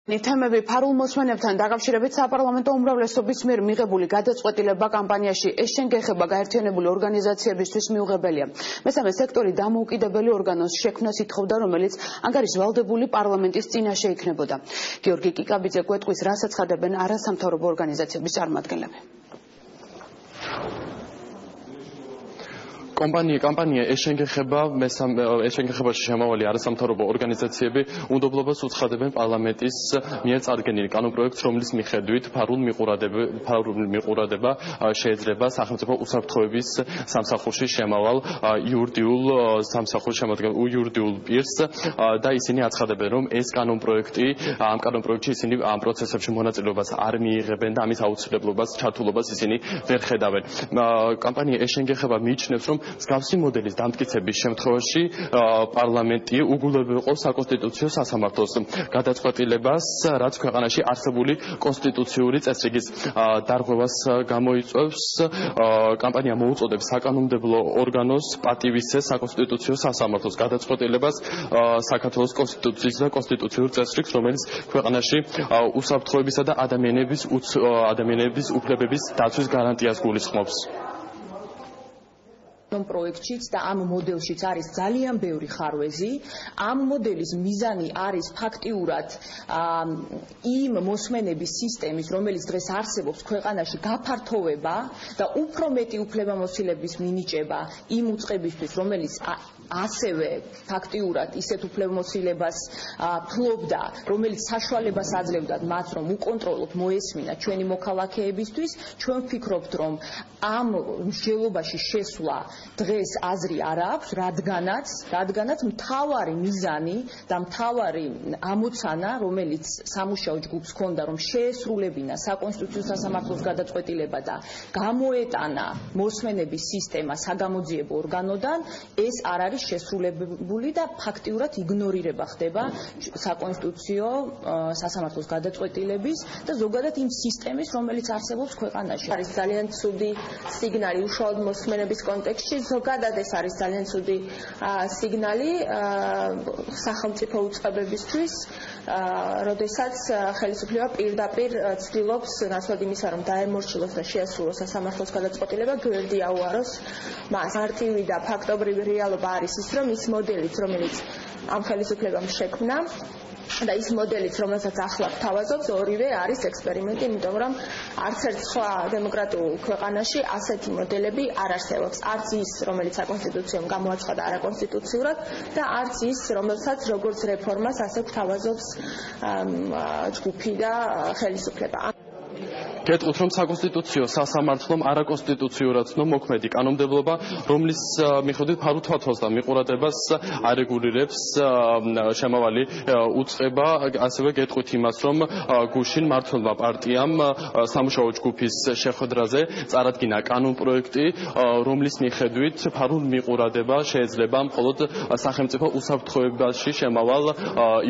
თემები ფარულ მოსმენებთან დაკავშირებით საპარლამენტო უმრავლესობის მიერ მიღებული გადაწყვეტილება კამპანიაში ეს შენგეხება გაერთიანებული ორგანიზაციებისთვის მიუღებელია. მესამე სექტორი დამოუკიდებელი ორგანოს შექმნას ითხოვდა, რომელიც ანგარის ვალდებული პარლამენტის წინაშე იქნებოდა. გიორგი კიკაბიძე გვეტყვის, რა საცხადებენ არასამთავრობო ორგანიზაციების წარმომადგენლები. კამპანია ეშენგეხებაში შემავალი არასამთავრობო ორგანიზაციები უნდობლობას უცხადებენ პარლამენტის მიერ წარდგენილი კანონპროექტს, რომლის მიხედვით ფარულ მიყურადება შეიძლება სახელმწიფო უსაფრთხოების სამსახურში შემავალ იურიდიულ პირს და ისინი აცხადებენ, რომ ეს ამ კანონპროექტში ისინი ამ პროცესებში მონაწილეობას არ მიიღებენ და ამის აუცილებლობას, ჩართულობას ისინი ვერ ხედავენ. კამპანია ეშენგეხება მიიჩნევს, რომ მსგავსი მოდელის დამტკიცების შემთხვევაში პარლამენტი უგულებელყო საკონსტიტუციო სასამართლოს გადაწყვეტილებას, რაც ქვეყანაში არსებული კონსტიტუციური წესრიგის დარღვევას გამოიწვევს. კამპანია მოუწოდებს საკანონმდებლო ორგანოს პატივისცეს საკონსტიტუციო სასამართლოს გადაწყვეტილებას საქართველოს კონსტიტუციის და კონსტიტუციურ წესრიგს, რომელიც ქვეყანაში უსაფრთხოებისა და ადამიანების უფლებების დაცვის გარანტიას გულისხმობს. პროექტშიც და ამ მოდელშიც არის ძალიან ბევრი ხარვეზი. ამ მოდელის მიზანი არის ფაქტიურად იმ მოსმენების სისტემის, რომელიც დღეს არსებობს ქვეყანაში, გაფართოვება და უფრო მეტი უფლებამოსილების მინიჭება იმ უწყებისთვის, რომელიც ასევე ფაქტიურად ისეთ უფლებამოსილებას ფლობდა, რომელიც საშუალებას აძლევდათ მათ, რომ უკონტროლოდ მოესმინათ ჩვენი მოქალაქეებისთვის. ჩვენ ვფიქრობთ, რომ ამ მსჯელობაში შესვლა დღეს აზრი არ აქვს, რადგანაც მთავარი მიზანი და მთავარი ამოცანა, რომელიც სამუშაო ჯგუფს ჰქონდა, რომ შეესრულებინა საკონსტიტუციო სასამართლოს გადაწყვეტილება და გამოეტანა მოსმენების სისტემა საგამოძიებო ორგანოდან, ეს არ არის შესრულებული და ფაქტიურად იგნორირება ხდება საკონსტიტუციო სასამართლოს გადაწყვეტილების და ზოგადად იმ სისტემის, რომელიც არსებობს ქვეყანაში. არის ძალიან ცუდი სიგნალი უშუალოდ მოსმენების კონტექსტში. ზოგადად ეს არის ძალიან ცუდი სიგნალი სახელმწიფო უწყებებისთვის, როდესაც ხელისუფლება პირდაპირ ცდილობს ნაცვლად იმისა, რომ დაემორჩილოს და შეასრულოს სასამართლოს გადაწყვეტილება, გვერდი აუაროს მას. მარტივი და ფაქტობრივი რეალობა არის ის, რომ ის მოდელიც, რომელიც ამ ხელისუფლებამ შექმნა და ის მოდელიც, რომელსაც ახლა გვთავაზობს, ორივე არის ექსპერიმენტი, იმიტომ რომ არც ერთ სხვა დემოკრატიულ ქვეყანაში ასეთი მოდელები არ არსებობს. არც ის, რომელიც საკონსტიტუციომ გამოაცხადა არაკონსტიტუციურად და არც ის, რომელსაც როგორც რეფორმას ასე გვთავაზობს ჯგუფი და ხელისუფლება. გეტყვით, რომ საკონსტიტუციო სასამართლომ არაკონსტიტუციურადნო მოქმედი კანონმდებლობა, რომლის მიხედვით ფარულ თვალთვალს მიყურადებას არეგულირებს შემავალი უწყება, ასევე გეტყვით იმას, რომ გუშინ მმართველმა პარტიამ სამუშაო ჯგუფის შეხვედრაზე წარადგინა კანონპროექტი, რომლის მიხედვით ფარულ მიყურადება შეიძლება მხოლოდ სახელმწიფო უსაფრთხოებაში შემავალ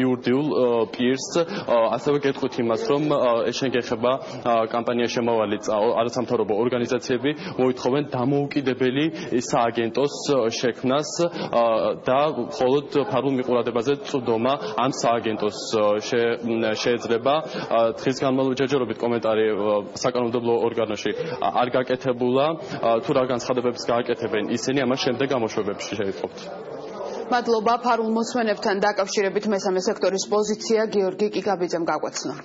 იურიდიულ პირს. ასევე გეტყვით იმას, რომ ეშენგეხება კამპანია შემავალი არასამთავრობო ორგანიზაციები მოითხოვენ დამოუკიდებელი სააგენტოს შექმნას და მხოლოდ ფარულ მიყურადებაზე წვდომა ამ სააგენტოს შეიძლება. დღის განმავლობაში ჯერჯერობით კომენტარი საკანონმდებლო ორგანოში არ გაკეთებულა. თუ რა განცხადებებს გააკეთებენ ისინი, ამას შემდეგ გამოშვებებში შევიტყობთ. მადლობა. ფარულ მოსმენებთან დაკავშირებით მესამე სექტორის პოზიცია გიორგი კიკაბიძემ გაგვაცნო.